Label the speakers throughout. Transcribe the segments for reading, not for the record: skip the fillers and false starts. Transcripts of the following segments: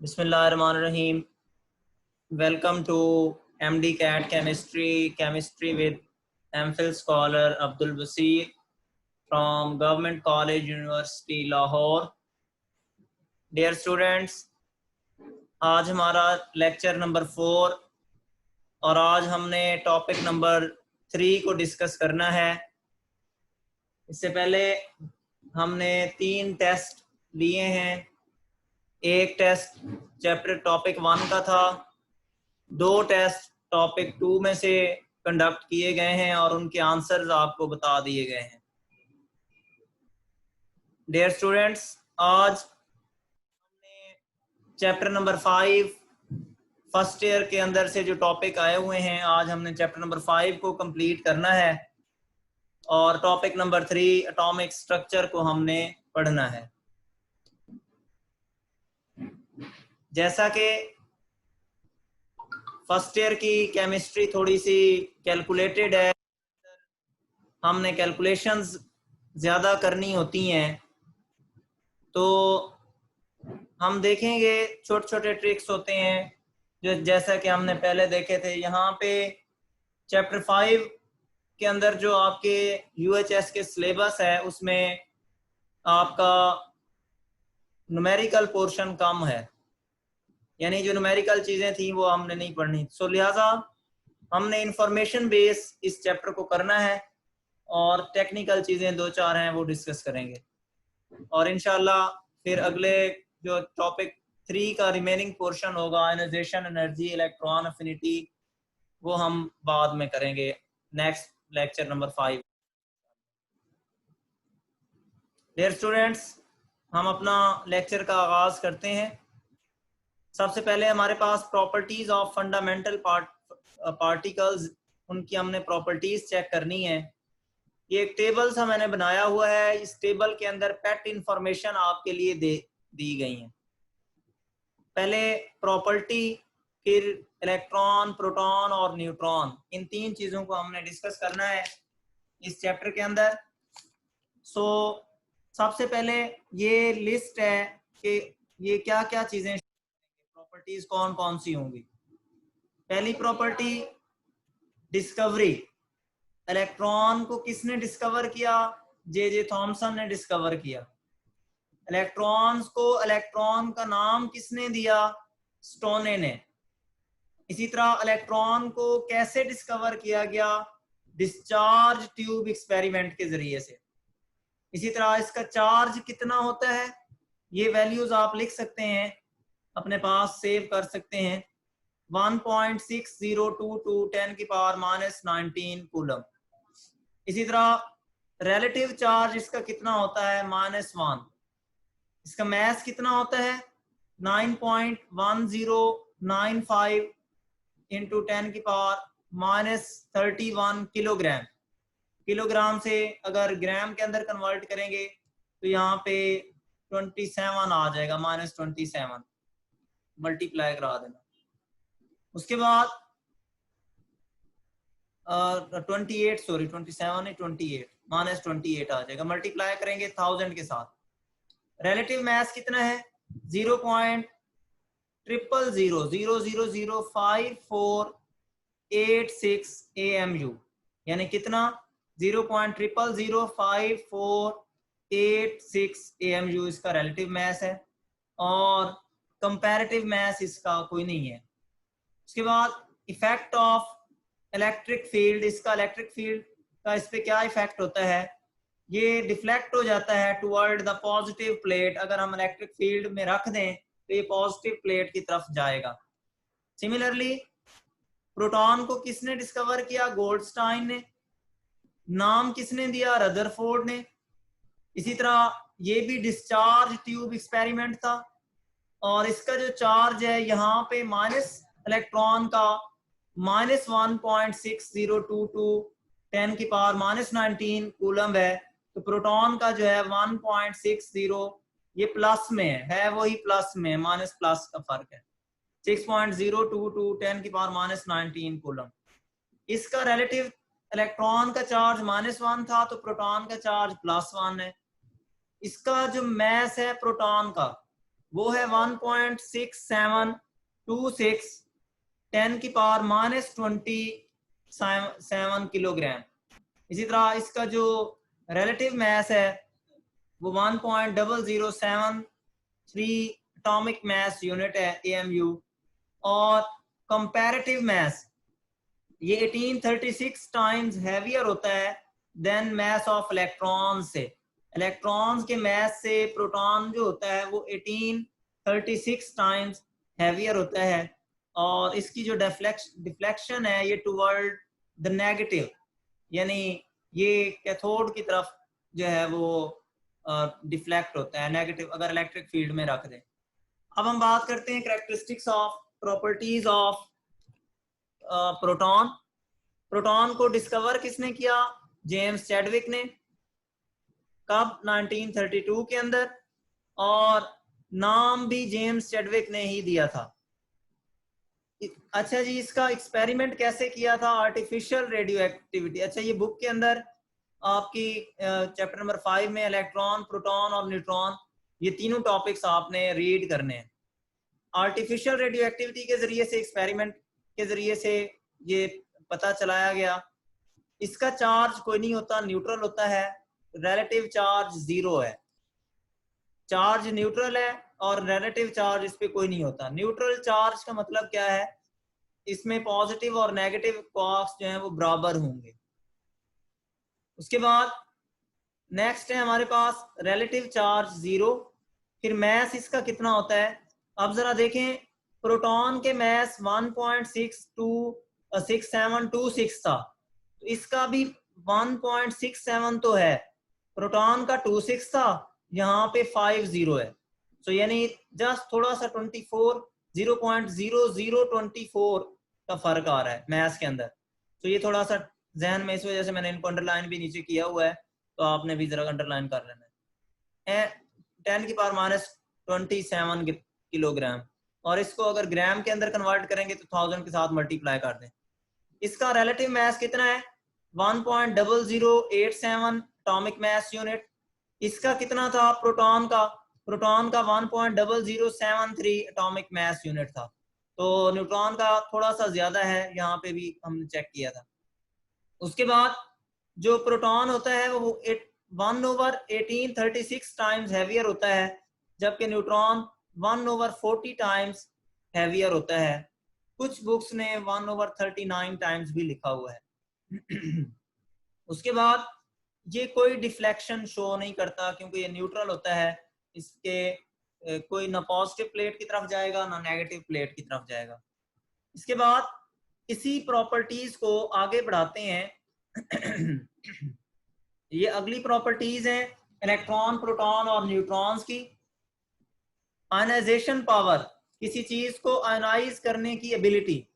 Speaker 1: Bismillahirrahmanirrahim. Welcome to MD CAT Chemistry with MPhil scholar Abdul Basir from Government College University Lahore. Dear students, आज हमारा lecture number 4 और आज हमने topic number 3 को discuss करना है। इससे पहले हमने 3 टेस्ट लिए हैं। एक टेस्ट चैप्टर टॉपिक 1 का था, 2 टेस्ट टॉपिक 2 में से कंडक्ट किए गए हैं और उनके आंसर्स आपको बता दिए गए हैं। डियर स्टूडेंट्स, आज हमने चैप्टर नंबर 5 फर्स्ट ईयर के अंदर से जो टॉपिक आए हुए हैं, आज हमने चैप्टर नंबर 5 को कंप्लीट करना है और टॉपिक नंबर 3 एटॉमिक स्ट्रक्चर को हमने पढ़ना है। जैसा कि फर्स्ट ईयर की केमिस्ट्री थोड़ी सी कैलकुलेटेड है, हमने कैलकुलेशंस ज़्यादा करनी होती हैं, तो हम देखेंगे छोटे छोटे ट्रिक्स होते हैं जो जैसा कि हमने पहले देखे थे। यहाँ पे चैप्टर 5 के अंदर जो आपके यूएचएस के सिलेबस है उसमें आपका न्यूमेरिकल पोर्शन कम है, यानी जो न्यूमेरिकल चीज़ें थी वो हमने नहीं पढ़नी। सो लिहाजा हमने इंफॉर्मेशन बेस इस चैप्टर को करना है और टेक्निकल चीज़ें 2-4 हैं वो डिस्कस करेंगे और इंशाल्लाह फिर अगले जो टॉपिक 3 का रिमेनिंग पोर्शन होगा, आयनाइजेशन एनर्जी, इलेक्ट्रॉन अफिनिटी, वो हम बाद में करेंगे next lecture number 5। Dear students, हम अपना लेक्चर का आगाज करते हैं। सबसे पहले हमारे पास प्रॉपर्टीज ऑफ फंडामेंटल पार्टिकल्स, उनकी हमने प्रॉपर्टीज चेक करनी है। ये एक टेबल सा मैंने बनाया हुआ है, इस टेबल के अंदर पेट इंफॉर्मेशन आपके लिए दी गई है। पहले प्रॉपर्टी, फिर इलेक्ट्रॉन, प्रोटॉन और न्यूट्रॉन, इन 3 चीजों को हमने डिस्कस करना है इस चैप्टर के अंदर। सो सबसे पहले ये लिस्ट है कि ये क्या क्या चीजें, प्रॉपर्टीज कौन कौन सी होंगी। पहली प्रॉपर्टी डिस्कवरी। इलेक्ट्रॉन को किसने डिस्कवर किया? जे थॉमसन ने डिस्कवर किया। इलेक्ट्रॉन्स को, इलेक्ट्रॉन का नाम किसने दिया? स्टोने ने। इसी तरह इलेक्ट्रॉन को कैसे डिस्कवर किया गया? डिस्चार्ज ट्यूब एक्सपेरिमेंट के जरिए से। इसी तरह इसका चार्ज कितना होता है, ये वैल्यूज आप लिख सकते हैं, अपने पास सेव कर सकते हैं। 1.6022 10⁻⁻19 कूलम। इसी तरह रिलेटिव चार्ज इसका कितना होता है? -1। इसका मास कितना होता है? 9.1095 इंटू 10⁻31 किलोग्राम। किलोग्राम से अगर ग्राम के अंदर कन्वर्ट करेंगे तो यहाँ पे 27 आ जाएगा, -27 मल्टीप्लाई करा देना। उसके बाद 28 सॉरी 27 नहीं 28 -28 आ जाएगा, मल्टीप्लाई करेंगे 1000 के साथ। रिलेटिव मास कितना है? 0.00005486 AMU, यानी कितना? 0.000486 AMU इसका रिलेटिव मास है और कंपैरेटिव मास इसका कोई नहीं है। उसके बाद इफेक्ट ऑफ इलेक्ट्रिक फील्ड। इसका इलेक्ट्रिक फील्ड का इस पे क्या इफेक्ट होता है? ये डिफ्लेक्ट हो जाता है टुवर्ड द पॉजिटिव प्लेट। अगर हम इलेक्ट्रिक फील्ड में रख दें तो ये पॉजिटिव प्लेट की तरफ जाएगा। सिमिलरली प्रोटॉन को किसने डिस्कवर किया? गोल्डस्टाइन ने। नाम किसने दिया? रदरफोर्ड ने। इसी तरह ये भी डिस्चार्ज ट्यूब एक्सपेरिमेंट था और इसका जो चार्ज है यहाँ पे माइनस इलेक्ट्रॉन का -1.6022 10⁻⁻19 कूलम है, तो प्रोटॉन का जो है 1.60, ये प्लस में है वही प्लस में, माइनस प्लस का फर्क है। 6.022 10⁻⁻19 कूलम। इसका रिलेटिव इलेक्ट्रॉन का चार्ज -1 था तो प्रोटॉन का चार्ज +1 है। इसका जो मास है प्रोटॉन का वो है 1.6726 10⁻⁻27 किलोग्राम। इसी तरह इसका जो रिलेटिव मास है वो 1.0073 एटॉमिक मास यूनिट है, AMU। और कंपैरेटिव मास ये 1836 टाइम्स हैवियर होता है देन मास ऑफ इलेक्ट्रॉन से। इलेक्ट्रॉन्स के मास से प्रोटॉन जो होता है वो 1836 टाइम्स हैवियर होता है। और इसकी जो डिफ्लेक्शन है ये टुवर्ड द नेगेटिव, यानी ये कैथोड की तरफ जो है वो डिफ्लेक्ट होता है नेगेटिव, अगर इलेक्ट्रिक फील्ड में रख दें। अब हम बात करते हैं characteristics of properties of proton. Proton को डिस्कवर किसने किया? जेम्स चैडविक ने। कब? 1932 के अंदर। और नाम भी जेम्स चैडविक ने ही दिया था। अच्छा जी, इसका एक्सपेरिमेंट कैसे किया था? Artificial radio activity. अच्छा, ये बुक के अंदर आपकी चैप्टर नंबर 5 में इलेक्ट्रॉन, प्रोटॉन और न्यूट्रॉन, ये तीनों टॉपिक्स आपने रीड करने हैं। आर्टिफिशियल रेडियो एक्टिविटी के जरिए से, एक्सपेरिमेंट के जरिए से ये पता चलाया गया इसका चार्ज कोई नहीं होता, न्यूट्रल होता है। रिलेटिव चार्ज 0 है। चार्ज न्यूट्रल है और रिलेटिव चार्ज इस पे कोई नहीं होता। न्यूट्रल चार्ज का मतलब क्या है? इसमें पॉजिटिव और नेगेटिव कॉस्ट जो है वो बराबर होंगे। उसके बाद नेक्स्ट है हमारे पास रिलेटिव चार्ज 0। फिर मैस इसका कितना होता है? अब जरा देखें, प्रोटॉन के मैस 1.6726 था, तो इसका भी 1.67 तो है। प्रोटॉन का 26 था, यहाँ पे 50 है। तो यानी जस्ट थोड़ा सा 0.0024 का फर्क आ रहा है मैथ्स के अंदर। तो ये थोड़ा सा जहन में, इस वजह से मैंने इनको अंडरलाइन भी नीचे किया हुआ है, तो आपने भी जरा अंडरलाइन कर लेना है। 10⁻27 किलोग्राम, और इसको अगर ग्राम के अंदर कन्वर्ट करेंगे तो 1000 के साथ मल्टीप्लाई कर दें। इसका रिलेटिव मास कितना है? 1.0087 एटॉमिक मास यूनिट। इसका कितना था प्रोटॉन का? प्रोटॉन का 1.0073 एटॉमिक मास यूनिट था। तो न्यूट्रॉन का थोड़ा सा ज्यादा है, यहाँ पे भी हमने चेक किया था। उसके बाद जो प्रोटॉन होता है वो 1/1836 टाइम्स हैवियर होता है, जबकि न्यूट्रॉन 1/40 टाइम्स हैवियर होता है। कुछ बुक्स ने 1/39 टाइम्स भी लिखा हुआ है। उसके बाद ये कोई डिफ्लेक्शन शो नहीं करता, क्योंकि ये न्यूट्रल होता है। इसके कोई ना पॉजिटिव प्लेट की तरफ जाएगा ना नेगेटिव प्लेट की तरफ जाएगा। इसके बाद इसी प्रॉपर्टीज को आगे बढ़ाते हैं। ये अगली प्रॉपर्टीज हैं इलेक्ट्रॉन, प्रोटॉन और न्यूट्रॉन्स की। आयनाइजेशन पावर, किसी चीज को आयनाइज करने की एबिलिटी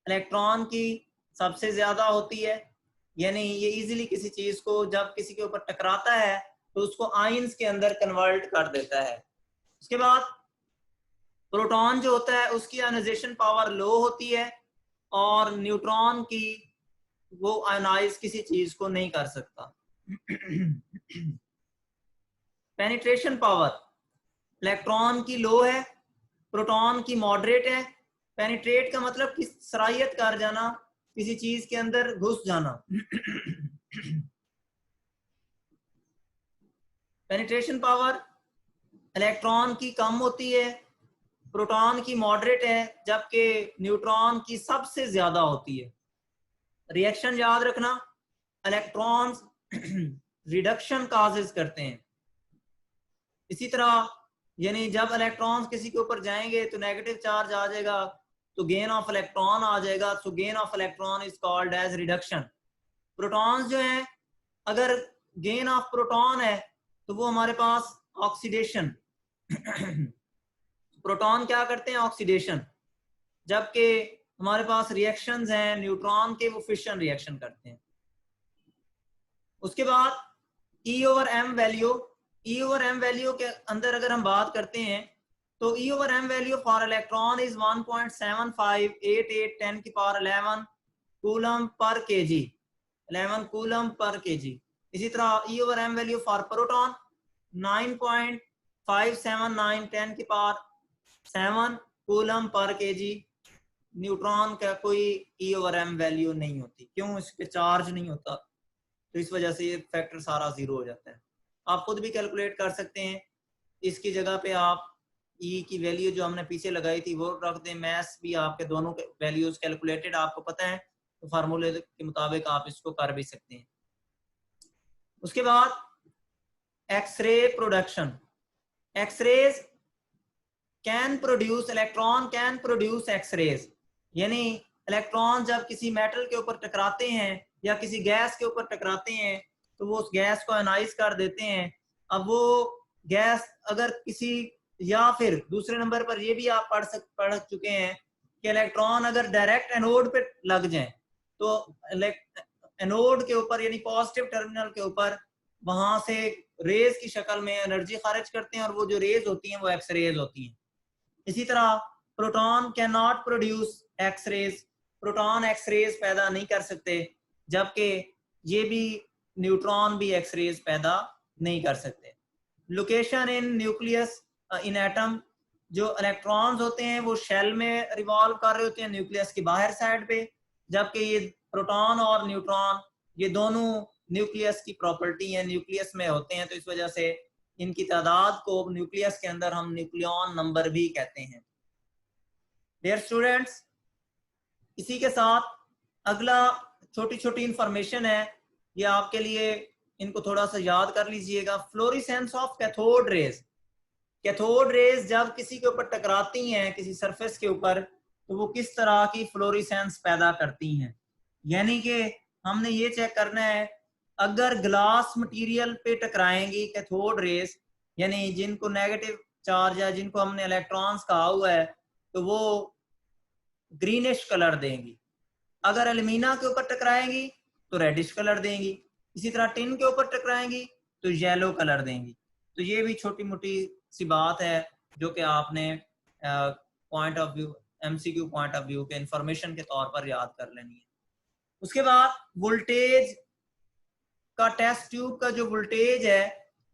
Speaker 1: इलेक्ट्रॉन की सबसे ज्यादा होती है, यानी ये इजीली किसी चीज को जब किसी के ऊपर टकराता है तो उसको आयंस के अंदर कन्वर्ट कर देता है। उसके बाद प्रोटॉन जो होता है उसकी आयनाइजेशन पावर लो होती है, और न्यूट्रॉन की वो आयनाइज किसी चीज को नहीं कर सकता। पेनिट्रेशन पावर इलेक्ट्रॉन की लो है, प्रोटॉन की मॉडरेट है। पेनिट्रेट का मतलब कि सरायत कर जाना, किसी चीज के अंदर घुस जाना। पेनिट्रेशन पावर इलेक्ट्रॉन की कम होती है, प्रोटॉन की मॉडरेट है, जबकि न्यूट्रॉन की सबसे ज्यादा होती है। रिएक्शन याद रखना, इलेक्ट्रॉन्स रिडक्शन काजेस करते हैं। इसी तरह यानी जब इलेक्ट्रॉन्स किसी के ऊपर जाएंगे तो नेगेटिव चार्ज आ जाएगा, तो गेन ऑफ इलेक्ट्रॉन आ जाएगा। So gain of electron is called as reduction. Protons जो हैं, अगर गेन ऑफ प्रोटॉन है तो वो हमारे पास ऑक्सीडेशन। प्रोटॉन क्या करते हैं? ऑक्सीडेशन। जबकि हमारे पास रिएक्शंस हैं न्यूट्रॉन के, वो फिशन रिएक्शन करते हैं। उसके बाद E/m वैल्यू, E/m वैल्यू के अंदर अगर हम बात करते हैं तो E/m value for electron is 1.7588 10⁻11 coulomb per KG, 11 coulomb per KG. इसी तरह E/m वैल्यू फॉर प्रोटॉन 9.5 5, 7, 9, 10 की power 7 coulomb per KG. Neutron का कोई E/m वैल्यू नहीं होती, क्यों? इस पे चार्ज नहीं होता, तो इस वजह से ये फैक्टर सारा जीरो हो जाता है। आप खुद भी कैलकुलेट कर सकते हैं, इसकी जगह पे आप E की वैल्यू जो हमने पीछे लगाई थी वो रख दें, मैथ्स भी आपके दोनों के वैल्यूज कैलकुलेटेड आपको पता है, तो फार्मूले के मुताबिक आप इसको कर भी सकते हैं। उसके बाद X-ray production. X-rays can produce, electron can produce X-rays, यानी इलेक्ट्रॉन जब किसी मेटल के ऊपर टकराते हैं या किसी गैस के ऊपर टकराते हैं तो वो उस गैस को आयनाइज कर देते हैं। अब वो गैस अगर किसी, या फिर दूसरे नंबर पर ये भी आप पढ़ चुके हैं कि इलेक्ट्रॉन अगर डायरेक्ट एनोड पे लग जाए तो एनोड के ऊपर यानी पॉजिटिव टर्मिनल के ऊपर वहां से रेज की शक्ल में एनर्जी खारिज करते हैं और वो जो रेज होती हैं वो एक्स रेज होती हैं। इसी तरह proton can not produce X rays, proton X rays पैदा नहीं कर सकते, जबकि ये भी न्यूट्रॉन भी एक्स रेज पैदा नहीं कर सकते। Location in nucleus in atom, जो इलेक्ट्रॉन्स होते हैं वो शेल में रिवॉल्व कर रहे होते हैं न्यूक्लियस की बाहर साइड पे, जबकि ये प्रोटॉन और न्यूट्रॉन ये दोनों न्यूक्लियस की प्रॉपर्टी है, न्यूक्लियस में होते हैं, तो इस वजह से इनकी तादाद को न्यूक्लियस के अंदर हम न्यूक्लियॉन नंबर भी कहते हैं। डियर स्टूडेंट्स, इसी के साथ अगला छोटी छोटी इंफॉर्मेशन है, ये आपके लिए, इनको थोड़ा सा याद कर लीजिएगा। Fluorescence of cathode rays. Cathode rays जब किसी के ऊपर टकराती हैं किसी सरफेस के ऊपर तो वो किस तरह की फ्लोरेसेंस पैदा करती हैं, यानी कि हमने ये चेक करना है अगर ग्लास मटेरियल पे टकराएंगी कैथोड रेज, यानी जिनको नेगेटिव चार्ज है, जिनको हमने इलेक्ट्रॉन्स कहा हुआ है, तो वो ग्रीनिश कलर देंगी। अगर एल्यूमिना के ऊपर टकराएंगी तो रेडिश कलर देंगी। इसी तरह टिन के ऊपर टकराएंगी तो येलो कलर देंगी। तो ये भी छोटी मोटी सी बात है जो कि आपने point of view, MCQ point of view के इंफॉर्मेशन के तौर पर याद कर लेनी है। उसके बाद वोल्टेज का, टेस्ट ट्यूब का जो वोल्टेज है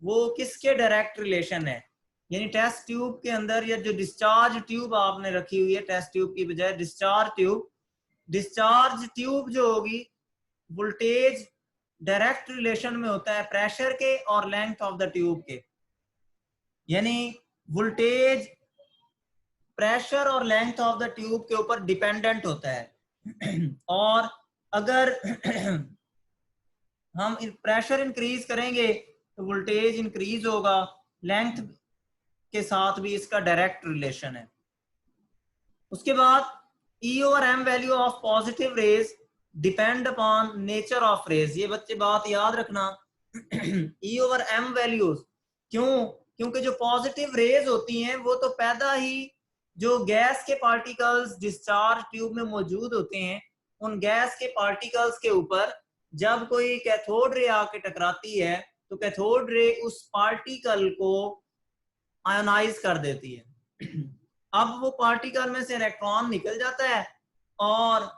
Speaker 1: वो किसके डायरेक्ट रिलेशन है, यानी टेस्ट ट्यूब के अंदर या जो डिस्चार्ज ट्यूब आपने रखी हुई है, टेस्ट ट्यूब की बजाय डिस्चार्ज ट्यूब, डिस्चार्ज ट्यूब जो होगी वोल्टेज डायरेक्ट रिलेशन में होता है प्रेशर के और लेंथ ऑफ द ट्यूब के, यानी वोल्टेज प्रेशर और लेंथ ऑफ द ट्यूब के ऊपर डिपेंडेंट होता है। और अगर हम प्रेशर इंक्रीज करेंगे तो वोल्टेज इंक्रीज होगा, लेंथ के साथ भी इसका डायरेक्ट रिलेशन है। उसके बाद E/m value of positive rays depend upon nature of rays. ये बच्चे बात याद रखना, E/m वैल्यूज क्यों? क्योंकि जो पॉजिटिव रेज होती हैं वो तो पैदा ही जो गैस के पार्टिकल्स डिस्चार्ज ट्यूब में मौजूद होते हैं, उन गैस के पार्टिकल्स के ऊपर जब कोई कैथोड रे आके टकराती है तो कैथोड रे उस पार्टिकल को आयोनाइज कर देती है। अब वो पार्टिकल में से इलेक्ट्रॉन निकल जाता है और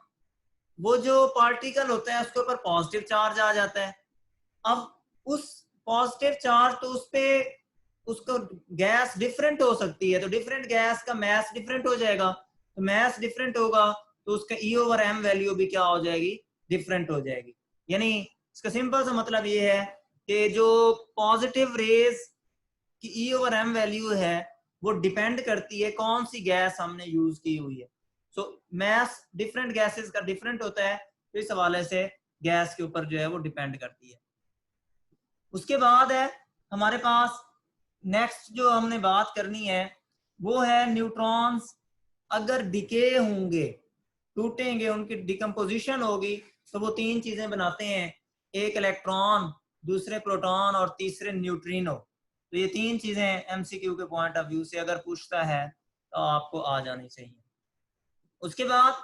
Speaker 1: वो जो पार्टिकल होता है उसके ऊपर पॉजिटिव चार्ज आ जाता है। अब उस पॉजिटिव चार्ज तो उस पे उसको गैस डिफरेंट हो सकती है, तो डिफरेंट गैस का मैस डिफरेंट हो जाएगा, तो मैस डिफरेंट होगा तो उसका E/m वैल्यू भी क्या हो जाएगी, डिफरेंट हो जाएगी। यानी इसका सिंपल सा मतलब ये है कि जो पॉजिटिव रेज की E/m वैल्यू है वो डिपेंड करती है कौन सी गैस हमने यूज की हुई है। सो मैस डिफरेंट गैसेस का डिफरेंट होता है, तो इस हवाले से गैस के ऊपर जो है वो डिपेंड करती है। उसके बाद है हमारे पास नेक्स्ट जो हमने बात करनी है वो है न्यूट्रॉन्स अगर डिके होंगे, टूटेंगे, उनकी डिकम्पोजिशन होगी तो वो तीन चीजें बनाते हैं, एक इलेक्ट्रॉन, दूसरे प्रोटॉन और तीसरे न्यूट्रिनो। तो ये तीन चीजें एमसीक्यू के पॉइंट ऑफ व्यू से अगर पूछता है तो आपको आ जानी चाहिए। उसके बाद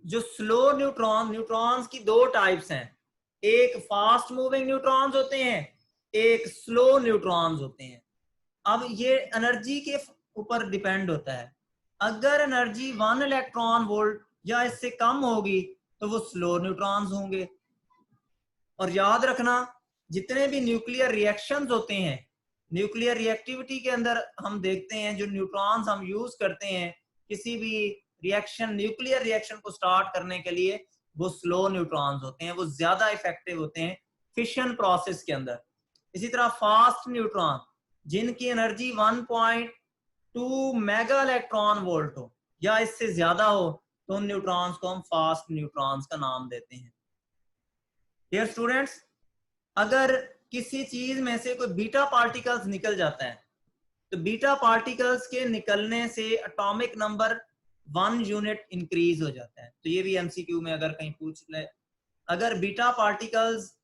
Speaker 1: जो स्लो न्यूट्रॉन, न्यूट्रॉन्स की दो टाइप्स हैं, एक फास्ट मूविंग न्यूट्रॉन्स होते हैं, एक स्लो न्यूट्रॉन्स होते हैं। अब ये एनर्जी के ऊपर डिपेंड होता है, अगर एनर्जी 1 इलेक्ट्रॉन वोल्ट या इससे कम होगी तो वो स्लो न्यूट्रॉन्स होंगे। और याद रखना जितने भी न्यूक्लियर रिएक्शंस होते हैं, न्यूक्लियर रिएक्टिविटी के अंदर हम देखते हैं जो न्यूट्रॉन्स हम यूज करते हैं किसी भी रिएक्शन, न्यूक्लियर रिएक्शन को स्टार्ट करने के लिए, वो स्लो न्यूट्रॉन्स होते हैं, वो ज्यादा इफेक्टिव होते हैं फिशन प्रोसेस के अंदर। इसी तरह फास्ट न्यूट्रॉन जिनकी एनर्जी 1.2 मेगा इलेक्ट्रॉन वोल्ट हो या इससे ज्यादा हो, तो उन न्यूट्रॉन्स को हम फास्ट न्यूट्रॉन्स का नाम देते हैं। डियर स्टूडेंट्स, अगर किसी चीज में से कोई बीटा पार्टिकल्स निकल जाता है, तो बीटा पार्टिकल्स के निकलने से एटॉमिक नंबर 1 यूनिट इंक्रीज हो जाता है। तो ये भी एमसीक्यू में अगर कहीं पूछ ले, अगर बीटा पार्टिकल्स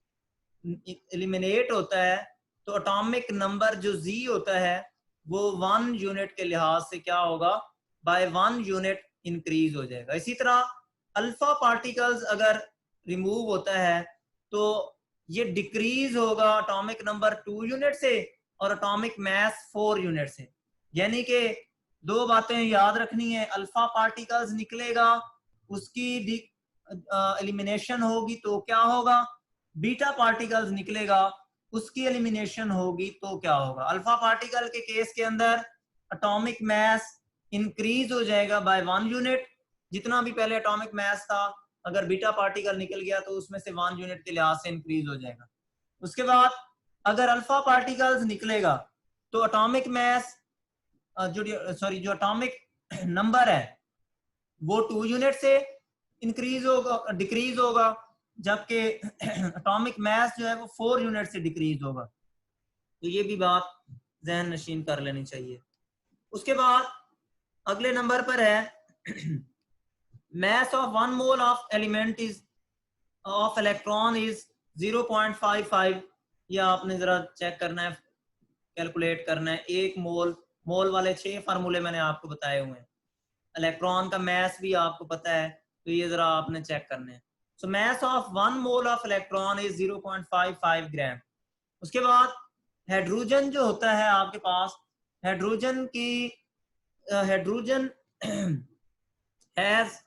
Speaker 1: एलिमिनेट होता है तो एटॉमिक नंबर जो जी होता है वो 1 यूनिट के लिहाज से क्या होगा, बाय 1 यूनिट इंक्रीज हो जाएगा। इसी तरह अल्फा पार्टिकल्स अगर रिमूव होता है तो ये डिक्रीज होगा एटॉमिक नंबर 2 यूनिट से और एटॉमिक मास 4 यूनिट से। यानी कि दो बातें याद रखनी है, अल्फा पार्टिकल्स निकलेगा उसकी एलिमिनेशन होगी तो क्या होगा, बीटा पार्टिकल्स निकलेगा उसकी एलिमिनेशन होगी तो क्या होगा। अल्फा पार्टिकल के केस के अंदर एटॉमिक मास इंक्रीज हो जाएगा बाय 1 यूनिट, जितना भी पहले एटॉमिक मास था अगर बीटा पार्टिकल निकल गया तो उसमें से 1 यूनिट के लिहाज से इंक्रीज हो जाएगा। उसके बाद अगर अल्फा पार्टिकल्स निकलेगा तो एटॉमिक मास जो एटॉमिक नंबर है वो 2 यूनिट से इंक्रीज होगा, डिक्रीज होगा, जबकि एटॉमिक मास जो है वो 4 यूनिट से डिक्रीज होगा। तो ये भी बात जहन नशीन कर लेनी चाहिए। उसके बाद अगले नंबर पर है mass of 1 mole of element is of electron is 0.55। या आपने जरा चेक करना है, कैलकुलेट करना है। एक मोल वाले 6 फार्मूले मैंने आपको बताए हुए हैं, इलेक्ट्रॉन का मास भी आपको पता है, तो ये जरा आपने चेक करने हैं। So mass of 1 mole of electron is 0.55 gram. उसके बाद हाइड्रोजन जो होता है आपके पास, हाइड्रोजन की हाइड्रोजन हैज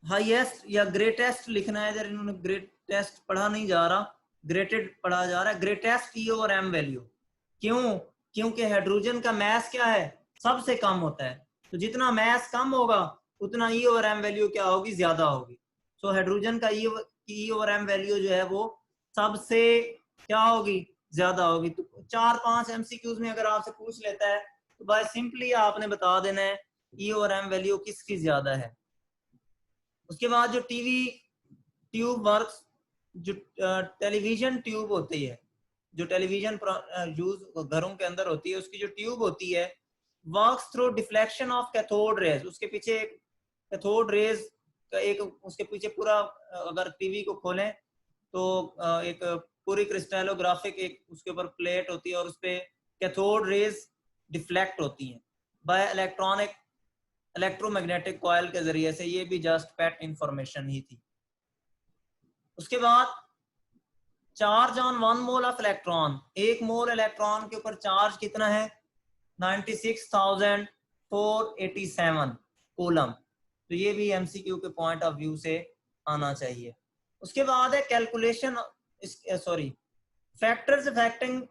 Speaker 1: हाईएस्ट या ग्रेटेस्ट लिखना है, इधर इन्होंने ग्रेटेस्ट पढ़ा नहीं जा रहा, ग्रेटेड पढ़ा जा रहा है, greatest E over M value. क्यों? क्योंकि हाइड्रोजन का मास क्या है, सबसे कम होता है, तो जितना मास कम होगा उतना ई ओवर एम वैल्यू क्या होगी, ज्यादा होगी। सो हाइड्रोजन का ई ओवर एम वैल्यू जो है वो सबसे क्या होगी, ज्यादा होगी। तो 4-5 एमसीक्यूज में अगर आपसे पूछ लेता है तो बाय सिंपली आपने बता देना है ई ओवर एम वैल्यू किसकी ज्यादा है। उसके बाद जो टीवी ट्यूब वर्क्स, जो टेलीविजन ट्यूब होती है, जो टेलीविजन यूज घरों के अंदर होती है, उसकी जो ट्यूब होती है works through deflection of cathode rays. उसके पीछे एक कैथोड रेज का एक, उसके पीछे पूरा अगर टीवी को खोलें तो एक पूरी क्रिस्टलोग्राफिक एक उसके ऊपर प्लेट होती है और उस पे कैथोड रेज डिफ्लेक्ट होती हैं बाय इलेक्ट्रोमैग्नेटिक कॉइल के जरिए से। ये भी जस्ट पैट इंफॉर्मेशन ही थी। उसके बाद charge on 1 mole of electron, एक मोल इलेक्ट्रॉन के ऊपर चार्ज कितना है, 96,487 कूलम। तो ये भी एमसीक्यू के पॉइंट ऑफ व्यू से आना चाहिए। उसके बाद है calculation, sorry, factors affecting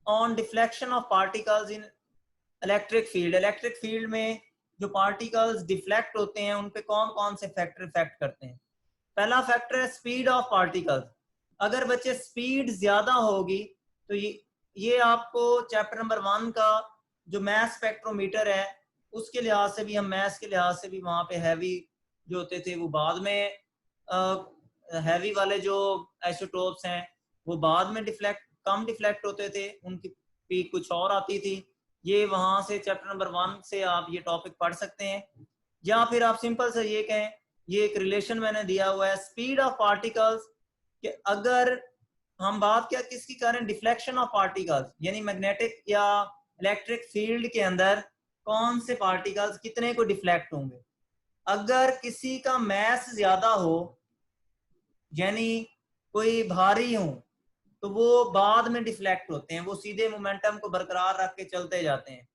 Speaker 1: on deflection of particles in electric field. Electric field में जो पार्टिकल्स डिफ्लेक्ट होते हैं उन पे कौन कौन से फैक्टर इफेक्ट करते हैं। पहला फैक्टर है स्पीड ऑफ पार्टिकल्स। अगर बच्चे स्पीड ज्यादा होगी तो ये आपको चैप्टर नंबर 1 का जो मैथ स्पेक्ट्रोमीटर है उसके लिहाज से भी, हम मैथ्स के लिहाज से भी वहां पे हैवी जो होते थे वो बाद में, हैवी वाले जो आइसोटोप्स हैं वो बाद में कम डिफ्लेक्ट होते थे, उनकी पीक कुछ और आती थी। ये वहां से चैप्टर नंबर 1 से आप ये टॉपिक पढ़ सकते हैं, या फिर आप सिंपल से ये कहें, ये एक रिलेशन मैंने दिया हुआ है स्पीड ऑफ पार्टिकल्स कि अगर हम बात क्या किसकी करें, डिफ्लेक्शन ऑफ पार्टिकल्स, यानी मैग्नेटिक या इलेक्ट्रिक फील्ड के अंदर कौन से पार्टिकल्स कितने को डिफ्लेक्ट होंगे। अगर किसी का मास ज्यादा हो, यानी कोई भारी हो, तो वो बाद में डिफ्लेक्ट होते हैं, वो सीधे मोमेंटम को बरकरार रख के चलते जाते हैं।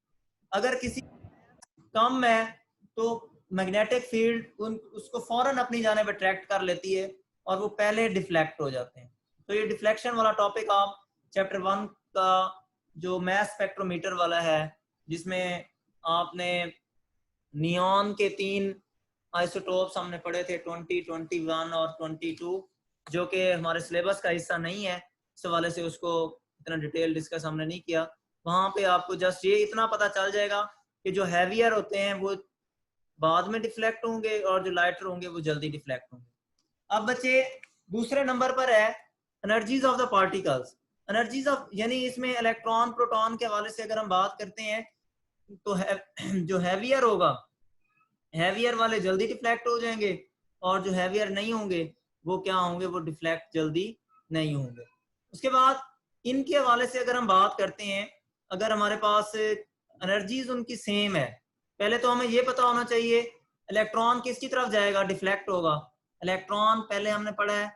Speaker 1: अगर किसी कम है तो मैग्नेटिक फील्ड उसको फौरन अपनी जानिब अट्रैक्ट कर लेती है और वो पहले डिफ्लेक्ट हो जाते हैं। तो ये डिफ्लेक्शन वाला टॉपिक आप चैप्टर 1 का जो मैस स्पेक्ट्रोमीटर वाला है, जिसमें आपने नियॉन के 3 आइसोटोप्स हमने पढ़े थे, 20, 21 और 22, जो कि हमारे सिलेबस का हिस्सा नहीं है, इस हवाले से उसको इतना डिटेल डिस्कस हमने नहीं किया। वहाँ पे आपको जस्ट ये इतना पता चल जाएगा कि जो हैवियर होते हैं वो बाद में डिफ्लेक्ट होंगे और जो लाइटर होंगे वो जल्दी डिफ्लेक्ट होंगे। अब बच्चे दूसरे नंबर पर है energies of the particles. Energies of यानी इसमें इलेक्ट्रॉन प्रोटॉन के हवाले से अगर हम बात करते हैं तो जो हैवियर होगा, हैवियर वाले जल्दी डिफ्लेक्ट हो जाएंगे और जो हैवियर नहीं होंगे वो क्या होंगे, वो डिफ्लेक्ट जल्दी नहीं होंगे। उसके बाद इनके हवाले से अगर हम बात करते हैं, अगर हमारे पास एनर्जीज उनकी सेम है, पहले तो हमें ये पता होना चाहिए इलेक्ट्रॉन किसकी तरफ जाएगा, डिफ्लेक्ट होगा। इलेक्ट्रॉन पहले हमने पढ़ा है,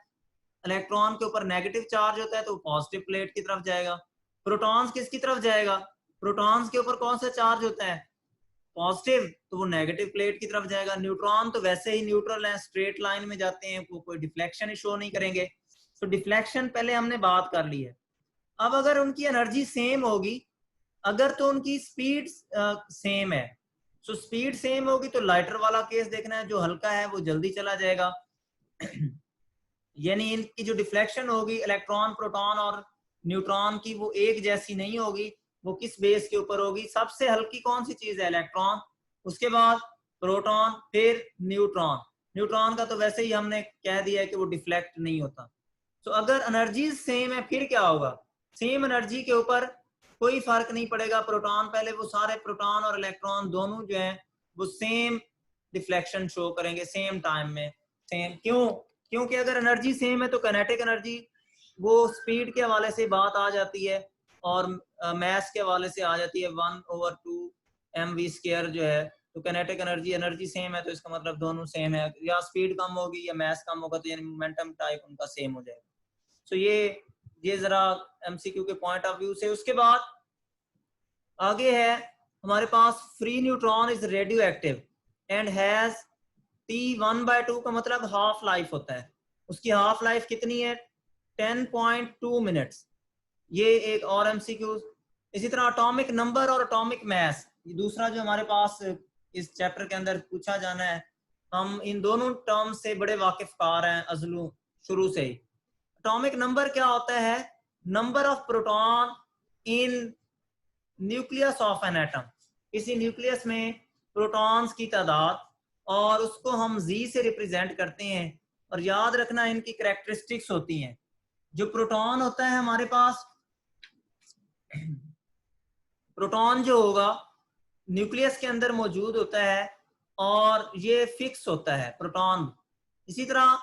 Speaker 1: इलेक्ट्रॉन के ऊपर नेगेटिव चार्ज होता है तो पॉजिटिव प्लेट की तरफ जाएगा। प्रोटॉन्स किसकी तरफ जाएगा, प्रोटॉन्स के ऊपर कौन सा चार्ज होता है, पॉजिटिव, तो वो नेगेटिव प्लेट की तरफ जाएगा। न्यूट्रॉन तो वैसे ही न्यूट्रल है, स्ट्रेट लाइन में जाते हैं, वो कोई डिफ्लेक्शन ही शो नहीं करेंगे। तो डिफ्लेक्शन पहले हमने बात कर ली है। अब अगर उनकी एनर्जी सेम होगी, अगर तो उनकी स्पीड सेम है, सो स्पीड सेम होगी तो लाइटर वाला केस देखना है, जो हल्का है वो जल्दी चला जाएगा। यानी इनकी जो डिफ्लेक्शन होगी इलेक्ट्रॉन प्रोटॉन और न्यूट्रॉन की, वो एक जैसी नहीं होगी। वो किस बेस के ऊपर होगी, सबसे हल्की कौन सी चीज है, इलेक्ट्रॉन, उसके बाद प्रोटॉन, फिर न्यूट्रॉन। न्यूट्रॉन का तो वैसे ही हमने कह दिया है कि वो डिफ्लेक्ट नहीं होता। तो अगर एनर्जी सेम है फिर क्या होगा, सेम एनर्जी के ऊपर कोई फर्क नहीं पड़ेगा। प्रोटॉन पहले वो सारे प्रोटॉन और इलेक्ट्रॉन दोनों जो है वो सेम डिफ्लेक्शन शो करेंगे सेम टाइम में, सेम। क्यों, क्योंकि अगर एनर्जी सेम है तो काइनेटिक एनर्जी वो स्पीड के हवाले से बात आ जाती है और मैस के हवाले से आ जाती है 1/2 mv² जो है। तो काइनेटिक एनर्जी, एनर्जी सेम है तो इसका मतलब दोनों सेम है, या स्पीड कम होगी या मैस कम होगा तो यानी मोमेंटम टाइप उनका सेम हो जाएगा। तो ये जरा एमसीक्यू के पॉइंट ऑफ व्यू से। उसके बाद आगे है हमारे पास free neutron is radioactive and has T1/2 का मतलब हाफ लाइफ होता है। उसकी हाफ लाइफ कितनी है, 10.2 मिनट्स। ये एक और एमसीक्यू। इसी तरह एटॉमिक नंबर और एटॉमिक मैस, दूसरा जो हमारे पास इस चैप्टर के अंदर पूछा जाना है। हम इन दोनों टर्म से बड़े वाकिफकार हैं अजलू शुरू से ही। एटॉमिक नंबर क्या होता है, number of proton in nucleus of an atom. किसी न्यूक्लियस में प्रोटॉन्स की तादाद, और उसको हम जी से रिप्रेजेंट करते हैं। और याद रखना इनकी कैरेक्टरिस्टिक्स होती हैं। जो प्रोटॉन होता है हमारे पास, प्रोटॉन जो होगा न्यूक्लियस के अंदर मौजूद होता है और ये फिक्स होता है प्रोटॉन। इसी तरह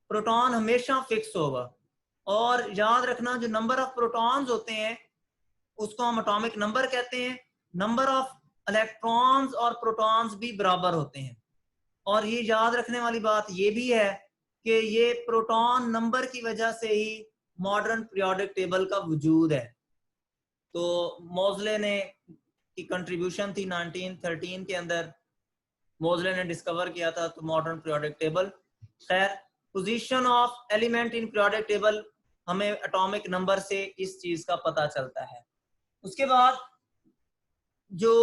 Speaker 1: प्रोटॉन हमेशा फिक्स होगा। और याद रखना जो नंबर ऑफ प्रोटॉन्स होते हैं उसको हम एटॉमिक नंबर कहते हैं। नंबर ऑफ इलेक्ट्रॉन्स और प्रोटॉन्स भी बराबर होते हैं। और ये याद रखने वाली बात ये भी है कि ये प्रोटॉन नंबर की वजह से ही मॉडर्न पीरियोडिक टेबल का वजूद है। तो मोज़ले ने की कंट्रीब्यूशन थी 1913 के अंदर, मोज़ले ने डिस्कवर किया था तो मॉडर्न पीरियोडिक टेबल। खैर, position of element in periodic table हमें एटॉमिक नंबर से इस चीज का पता चलता है। उसके बाद जो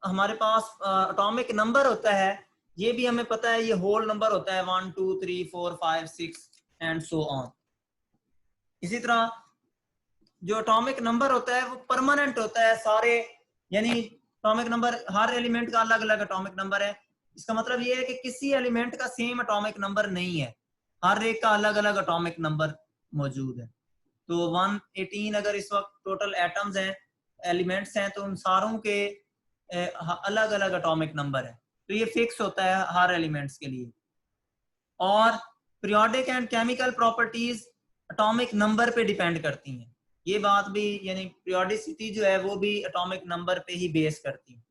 Speaker 1: हमारे पास एटॉमिक नंबर होता है ये भी हमें पता है, ये होल नंबर होता है 1 2 3 4 5 6 एंड सो ऑन। इसी तरह जो एटॉमिक नंबर होता है वो परमानेंट होता है सारे, यानी एटॉमिक नंबर हर एलिमेंट का अलग अलग एटॉमिक नंबर है। इसका मतलब ये है कि किसी एलिमेंट का सेम एटॉमिक नंबर नहीं है, हर एक का अलग अलग एटॉमिक नंबर मौजूद है। तो 118 अगर इस वक्त टोटल एटम्स हैं, एलिमेंट्स हैं, तो उन सारों के अलग अलग एटॉमिक नंबर है। तो ये फिक्स होता है हर एलिमेंट्स के लिए। और periodic and chemical properties atomic number पे डिपेंड करती हैं। ये बात भी, यानी पीरियोडिसिटी जो है वो भी एटॉमिक नंबर पे ही बेस करती है।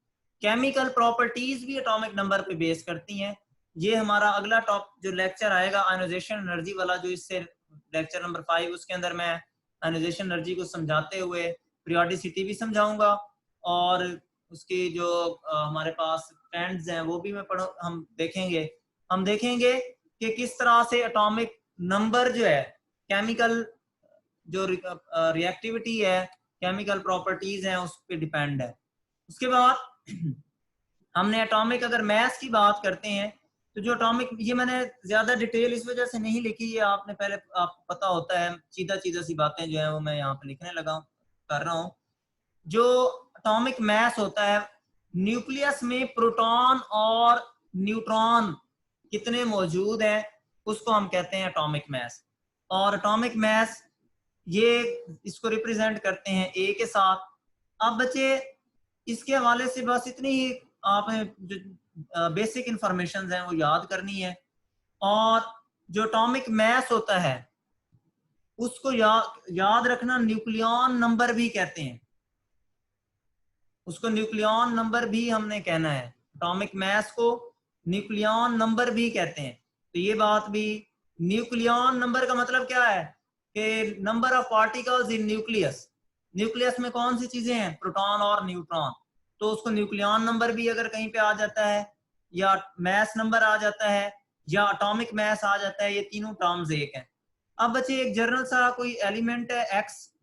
Speaker 1: केमिकल प्रॉपर्टीज भी एटॉमिक नंबर पे बेस करती हैं। ये हमारा अगला टॉप जो लेक्चर आएगा आयोनाइजेशन एनर्जी वाला, जो इससे लेक्चर नंबर 5, उसके अंदर मैं आयोनाइजेशन एनर्जी को समझाते हुए पीरियोडिसिटी भी समझाऊंगा और उसकी जो हमारे पास ट्रेंड्स हैं वो भी हम देखेंगे कि किस तरह से एटॉमिक नंबर जो है केमिकल जो रिएक्टिविटी है, केमिकल प्रॉपर्टीज हैं, उस पर डिपेंड है। उसके बाद हमने एटॉमिक अगर मास की बात करते हैं तो जो एटॉमिक, ये मैंने ज्यादा डिटेल इस वजह से नहीं लिखी है, आपने पहले आपको पता होता है, सीधा सी बातें जो है वो मैं यहाँ पे लिखने लगा कर रहा हूँ। जो एटॉमिक मास होता है, न्यूक्लियस में प्रोटॉन और न्यूट्रॉन कितने मौजूद हैं, उसको हम कहते हैं एटॉमिक मास। और एटॉमिक मास ये इसको रिप्रेजेंट करते हैं ए के साथ। अब बच्चे इसके हवाले से बस इतनी ही आपने जो बेसिक इंफॉर्मेशन हैं वो याद करनी है। और जो एटॉमिक मास होता है उसको याद रखना, न्यूक्लियन नंबर भी कहते हैं उसको, न्यूक्लियन नंबर भी हमने कहना है। एटॉमिक मास को न्यूक्लियन नंबर भी कहते हैं। तो ये बात भी, न्यूक्लियन नंबर का मतलब क्या है कि number of particles in nucleus. Nucleus में कौन सी चीजें हैं, प्रोटॉन और न्यूट्रॉन, तो उसको न्यूक्लियन नंबर भी अगर कहीं पे आ जाता है, या मास नंबर आ जाता है, या एटॉमिक मास आ जाता है, ये तीनों टर्म्स एक हैं। अब बच्चे एक जनरल सा कोई एलिमेंट है एक्स,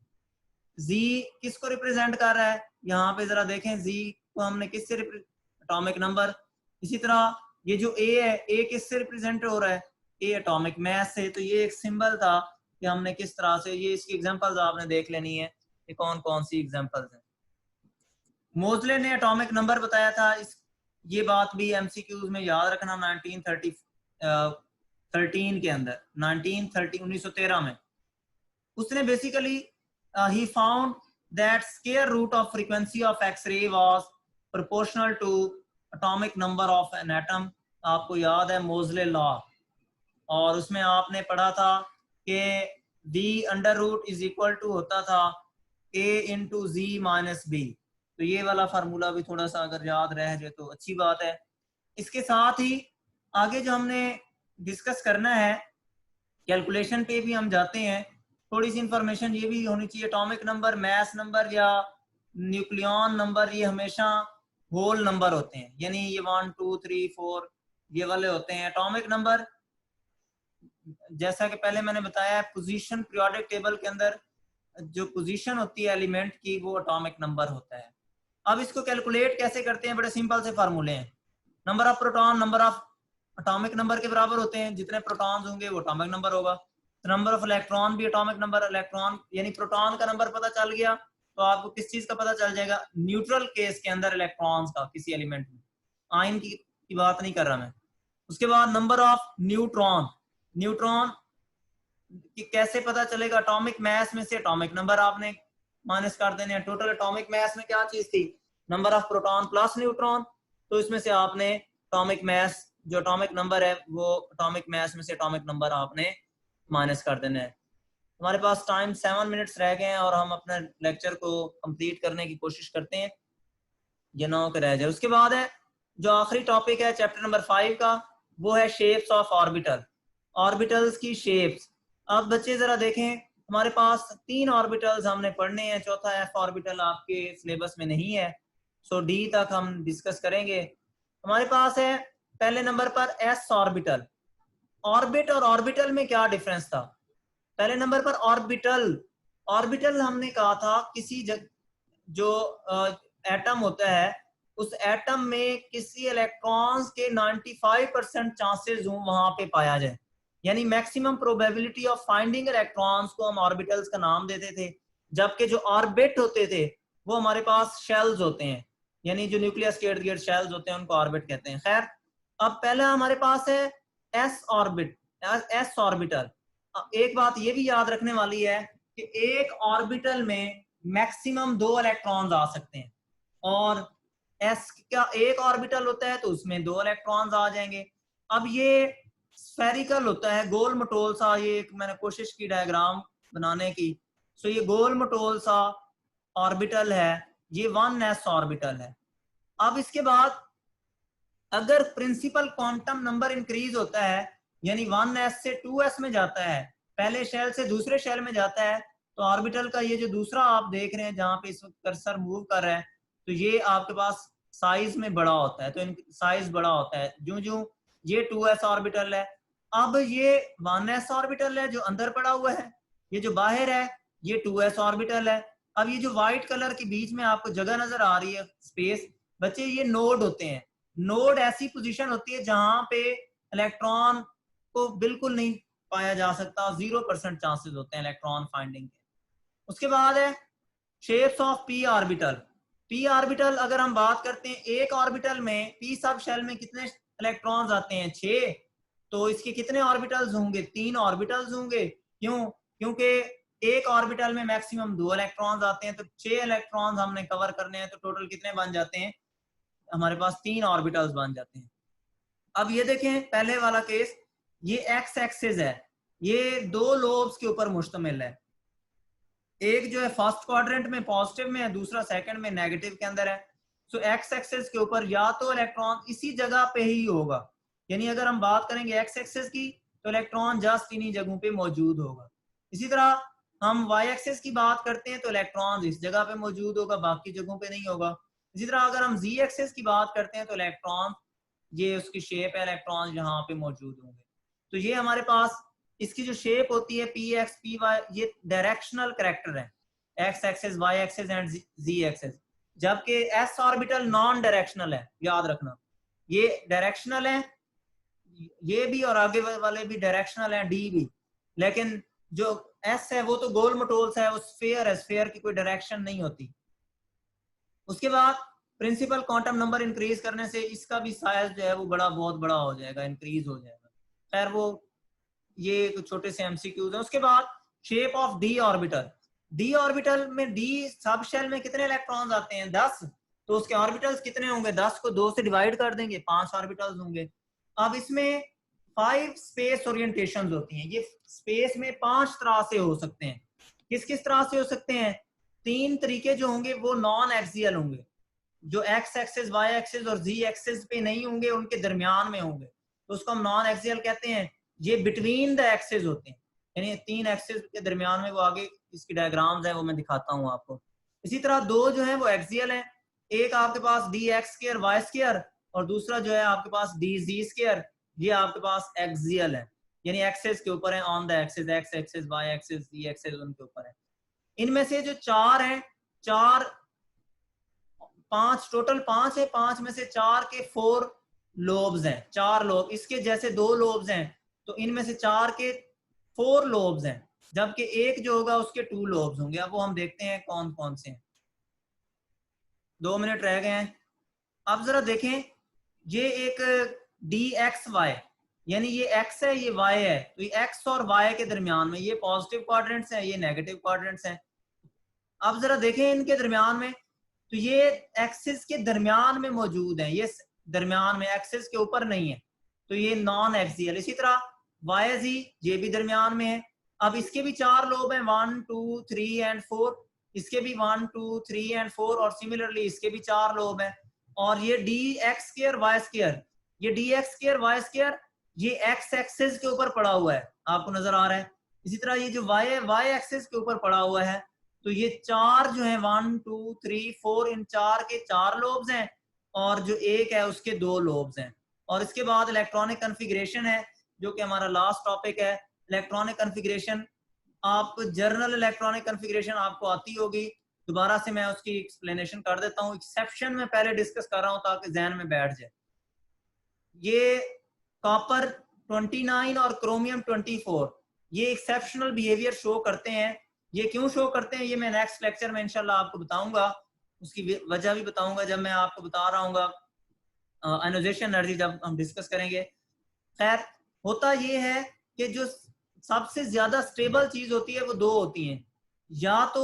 Speaker 1: जी किसको रिप्रेजेंट कर रहा है, यहाँ पे जरा देखें, जी को हमने किससे एटॉमिक नंबर। इसी तरह ये जो ए है, ए किससे रिप्रेजेंट हो रहा है, ए एटॉमिक मास से। तो ये एक सिंबल था कि हमने किस तरह से, ये इसकी एग्जांपल्स आपने देख लेनी है कि कौन कौन सी एग्जांपल्स हैं। मोज़ले ने एटॉमिक नंबर बताया था, इस ये बात भी एमसीक्यूज में याद रखना। 1913 के अंदर, 1913 में उसने basically he found that square root of frequency of X-ray was proportional to atomic number of an atom। आपको याद है मोज़ले लॉ, और उसमें आपने पढ़ा था कि d under root is equal to होता था a into Z minus B. तो ये वाला फार्मूला भी थोड़ा सा अगर याद रह जाए तो अच्छी बात है। इसके साथ ही आगे जो हमने डिस्कस करना है, कैलकुलेशन पे भी हम जाते हैं, थोड़ी सी इंफॉर्मेशन ये भी होनी चाहिए। एटॉमिक नंबर, मास नंबर या न्यूक्लियन नंबर, ये हमेशा होल नंबर होते हैं, यानी ये 1 2 3 4 ये वाले होते हैं। एटॉमिक नंबर जैसा कि पहले मैंने बताया, पोजीशन पीरियोडिक टेबल के अंदर जो पोजीशन होती है एलिमेंट की, वो एटॉमिक नंबर होता है। अब इसको कैलकुलेट कैसे करते हैं, बड़े सिंपल से फार्मूले हैं। Number of proton number of atomic number के बराबर होते हैं, जितने प्रोटॉन्स होंगे वो एटॉमिक नंबर होगा। नंबर ऑफ इलेक्ट्रॉन भी एटॉमिक नंबर, इलेक्ट्रॉन यानी प्रोटॉन का नंबर पता चल गया तो आपको किस चीज का पता चल जाएगा, न्यूट्रल केस के अंदर इलेक्ट्रॉन्स का किसी एलिमेंट में। आयन की बात नहीं कर रहा मैं। उसके बाद नंबर ऑफ न्यूट्रॉन, न्यूट्रॉन कि कैसे पता चलेगा, एटॉमिक मास में से एटॉमिक नंबर आपने माइनस कर देने हैं। टोटल एटॉमिक मास में क्या चीज थी, number of proton plus neutron, तो इसमें से आपने एटॉमिक मास, जो एटॉमिक नंबर है वो एटॉमिक मास में से एटॉमिक नंबर आपने माइनस कर देना है। हमारे पास टाइम 7 मिनट्स रह गए हैं और हम अपने लेक्चर को कंप्लीट करने की कोशिश करते हैं, ये ना हो रह जाए। उसके बाद है जो आखिरी टॉपिक है चैप्टर नंबर 5 का, वो है शेप्स ऑफ ऑर्बिटल, ऑर्बिटल्स की शेप्स। अब बच्चे जरा देखें, हमारे पास 3 ऑर्बिटल्स हमने पढ़ने हैं, चौथा एफ ऑर्बिटल आपके सिलेबस में नहीं है, सो डी तक हम डिस्कस करेंगे। हमारे पास है पहले नंबर पर एस ऑर्बिटल। ऑर्बिट और ऑर्बिटल में क्या डिफरेंस था, पहले नंबर पर ऑर्बिटल, ऑर्बिटल हमने कहा था किसी जो एटम होता है, उस एटम में किसी इलेक्ट्रॉन्स के 95% चांसेस हो वहां पे पाया जाए, यानी maximum probability of finding electrons को हम ऑर्बिटल्स का नाम देते थे। जबकि जो ऑर्बिट होते थे वो हमारे पास शेल्स होते हैं, यानी जो न्यूक्लियस के इर्द गिर्द शेल्स होते हैं उनको ऑर्बिट कहते हैं। खैर, अब पहला हमारे पास है एस ऑर्बिट, एस ऑर्बिटल। एक बात ये भी याद रखने वाली है कि एक ऑर्बिटल में मैक्सिमम 2 इलेक्ट्रॉन्स आ सकते हैं, और एस का एक ऑर्बिटल होता है तो उसमें 2 इलेक्ट्रॉन्स आ जाएंगे। अब ये स्फेरिकल होता है, गोल मटोल सा, ये एक मैंने कोशिश की डायग्राम बनाने की, सो ये गोल मटोल सा ऑर्बिटल है, ये 1s ऑर्बिटल है। अब इसके बाद अगर प्रिंसिपल क्वांटम नंबर इंक्रीज होता है, यानी 1s से 2s में जाता है, पहले शेल से दूसरे शेल में जाता है, तो ऑर्बिटल का ये जो दूसरा आप देख रहे हैं जहां पे इस वक्त कर्सर मूव कर रहा है, तो ये आपके पास साइज में बड़ा होता है, तो साइज बड़ा होता है जो जो ये 2s ऑर्बिटल है। अब ये 1s ऑर्बिटल है जो अंदर पड़ा हुआ है, ये जो बाहर है ये 2s ऑर्बिटल है। अब ये जो व्हाइट कलर के बीच में आपको जगह नजर आ रही है, स्पेस, बच्चे ये नोड होते हैं। नोड ऐसी पोजीशन होती है जहां पे इलेक्ट्रॉन को बिल्कुल नहीं पाया जा सकता, 0% चांसेस होते हैं इलेक्ट्रॉन फाइंडिंग के। उसके बाद है shapes of P orbital. P orbital अगर हम बात करते हैं, एक ऑर्बिटल में पी सब शेल में कितने इलेक्ट्रॉन्स आते हैं? 6। तो इसके कितने ऑर्बिटल्स होंगे? 3 ऑर्बिटल्स होंगे। क्यों? क्योंकि एक ऑर्बिटल में मैक्सिमम 2 इलेक्ट्रॉन्स आते हैं, तो 6 इलेक्ट्रॉन्स हमने कवर करने हैं, तो टोटल कितने बन जाते हैं? हमारे पास 3 ऑर्बिटल्स बन जाते हैं। अब ये देखें पहले वाला केस, ये एक्स एक्सिस है, ये 2 लोब्स के ऊपर मुश्तमिल है। एक जो है फर्स्ट क्वाड्रेंट में पॉजिटिव में है, दूसरा सेकंड में नेगेटिव के अंदर है। सो एक्स एक्सिस के ऊपर या तो इलेक्ट्रॉन इसी जगह पे ही होगा, यानी अगर हम बात करेंगे एक्स एक्सिस की, तो इलेक्ट्रॉन जस्ट इन्हीं जगहों पे मौजूद होगा। इसी तरह हम वाई एक्सिस की बात करते हैं तो इलेक्ट्रॉन इस जगह पे मौजूद होगा, बाकी जगहों पे नहीं होगा। इसी तरह अगर हम जी एक्सिस की बात करते हैं तो इलेक्ट्रॉन, ये उसकी शेप है, इलेक्ट्रॉन यहाँ पे मौजूद होंगे। तो ये हमारे पास इसकी जो शेप होती है पी एक्स पी वाई, ये डायरेक्शनल कैरेक्टर है, X axis, Y axis and Z axis. जबकि एस ऑर्बिटल नॉन डायरेक्शनल है, याद रखना, ये डायरेक्शनल है, ये भी और आगे वाले भी डायरेक्शनल है, डी भी। लेकिन जो एस है वो तो गोल मटोल सा है, वो स्फीयर है, स्फीयर की कोई डायरेक्शन नहीं होती। उसके बाद प्रिंसिपल क्वांटम नंबर इंक्रीज करने से इसका भी साइज जो है वो बहुत बड़ा हो जाएगा, इंक्रीज हो जाएगा। खैर वो ये कुछ छोटे से एमसीक्यूज हैं। उसके बाद shape of D orbital. D orbital में, डी सब शेल में कितने इलेक्ट्रॉन्स आते हैं? 10। तो उसके ऑर्बिटल्स कितने होंगे? 10 को 2 से डिवाइड कर देंगे, 5 ऑर्बिटल्स होंगे। अब इसमें 5 स्पेस ओरिएंटेशंस होती हैं। ये स्पेस में 5 तरह से हो सकते हैं। किस किस तरह से हो सकते हैं? 3 तरीके जो होंगे वो नॉन एक्सियल होंगे, जो एक्स एक्सिस, वाई एक्सिस और जी एक्सिस पे नहीं होंगे, उनके दरमियान में होंगे, तो उसको हम नॉन एक्सियल कहते हैं। ये बिटवीन द एक्सिस होते हैं, यानी 3 एक्सिस के दरमियान में, वो आगे इसकी डायग्राम्स है वो मैं दिखाता हूँ आपको। इसी तरह 2 जो है वो एक्सियल है, एक आपके पास d x square y square और दूसरा जो है आपके पास डी जी स्क्वायर, ये आपके पास एक्सियल है, यानी एक्सिस के ऊपर है, on the axis, X axis, Y axis, Z axis उनके ऊपर है। इनमें से जो 4 हैं, 5 टोटल 5 है, 5 में से 4 के 4 लोब्स हैं, 4 लोब, इसके जैसे 2 लोब्स हैं, तो इनमें से 4 के 4 लोब्स हैं, जबकि एक जो होगा उसके 2 लोब्स होंगे। अब वो हम देखते हैं कौन कौन से हैं। 2 मिनट रह गए हैं। अब जरा देखें, ये एक डी एक्स वाई, यानी ये एक्स है ये वाई है, तो ये एक्स और वाई के दरमियान में ये पॉजिटिव क्वाड्रेंट्स हैं, ये नेगेटिव क्वाड्रेंट्स हैं। अब जरा देखें इनके दरमियान में, तो ये एक्सिस के दरमियान में मौजूद है, ये दरमियान में, एक्सिस के ऊपर नहीं है, तो ये नॉन एक्सियल। इसी तरह वाई जी, ये भी दरमियान में है। अब इसके भी 4 लोब हैं, 1 2 3 एंड 4, इसके भी 1 2 3 एंड 4, और सिमिलरली इसके भी 4 लोब हैं। और ये d x square y square, ये d x square y square, ये एक्स एक्सिस के ऊपर पड़ा हुआ है, आपको नजर आ रहा है। इसी तरह ये जो वाई है, वाई एक्सिस के ऊपर पड़ा हुआ है। तो ये 4 जो है 1 2 3 4, इन 4 के 4 लोब्स हैं, और जो एक है उसके 2 लोब्स हैं। और इसके बाद इलेक्ट्रॉनिक कन्फिग्रेशन है, जो कि हमारा लास्ट टॉपिक है। इलेक्ट्रॉनिक कन्फिग्रेशन, आप जर्नल इलेक्ट्रॉनिक कन्फिग्रेशन आपको आती होगी, दोबारा से मैं उसकी एक्सप्लेनेशन कर देता हूँ। एक्सेप्शन में पहले डिस्कस कर रहा हूँ ताकि जहन में बैठ जाए। ये कॉपर 29 और क्रोमियम 24, ये एक्सेप्शनल बिहेवियर शो करते हैं। ये क्यों शो करते हैं ये मैं नेक्स्ट लेक्चर में इंशाल्लाह आपको बताऊंगा, उसकी वजह भी बताऊंगा जब मैं आपको बता रहा हूँ आयोनाइजेशन एनर्जी, जब हम डिस्कस करेंगे। खैर, होता ये है कि जो सबसे ज्यादा स्टेबल चीज होती है वो 2 होती हैं, या तो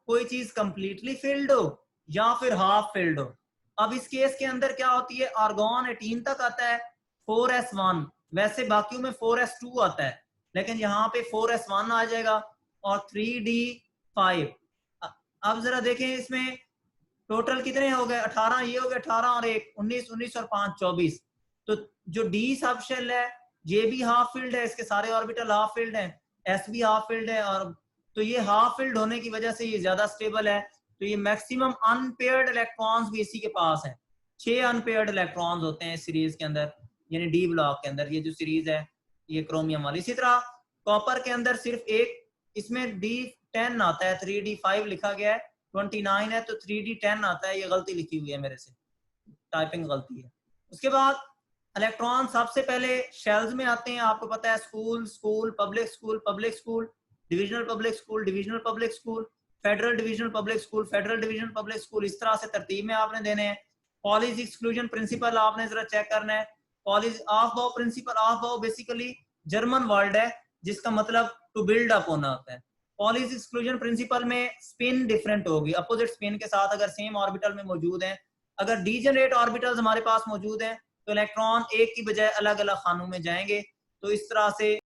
Speaker 1: कोई चीज कंप्लीटली फिल्ड हो या फिर हाफ फिल्ड हो। अब इस केस के अंदर क्या होती है, आर्गॉन 18 तक आता है 4s1, वैसे बाकियों में 4s2 आता है, लेकिन यहाँ पे 4s1 आ जाएगा और 3d5। अब जरा देखें इसमें टोटल कितने हो गए, 18, ये हो गए 18 और 1 19, 19 और 5 24। तो जो डी सब शेल है ये भी हाफ फील्ड है, इसके सारे ऑर्बिटल हाफ फील्ड हैं, एस भी हाफ फील्ड है, और तो ये हाफ फील्ड होने की वजह से ये ज्यादा स्टेबल है। तो ये मैक्सिमम अनपेयर्ड इलेक्ट्रॉन्स भी इसी के पास है, 6 अनपेयर्ड इलेक्ट्रॉन्स होते हैं इस सीरीज के अंदर, यानी डी ब्लॉक के अंदर, ये जो सीरीज है ये क्रोमियम वाली। इसी तरह कॉपर के अंदर सिर्फ एक, इसमें डी 10 आता है, 3d5 लिखा गया है, 29 है तो 3d10 आता है, ये गलती लिखी हुई है मेरे से, टाइपिंग गलती है। उसके बाद इलेक्ट्रॉन सबसे पहले शेल्स में आते हैं, आपको पता है school, school, public school, public school, divisional public school, divisional public school, federal divisional public school, federal divisional public school, इस तरह से तरतीब में आपने देने हैं। पॉलिसी एक्सक्लूजन प्रिंसिपल आपने जरा चेक करना है। पॉलिसी ऑफ बाउ प्रिंसिपल, ऑफ बाउ बेसिकली जर्मन वर्ड है जिसका मतलब टू बिल्ड अप होना होता है। पॉलिसी एक्सक्लूजन प्रिंसिपल में स्पिन डिफरेंट होगी, अपोजिट स्पिन के साथ अगर सेम ऑर्बिटल में मौजूद है। अगर डीजनरेट ऑर्बिटल्स हमारे पास मौजूद हैं तो इलेक्ट्रॉन एक की बजाय अलग अलग खानों में जाएंगे। तो इस तरह से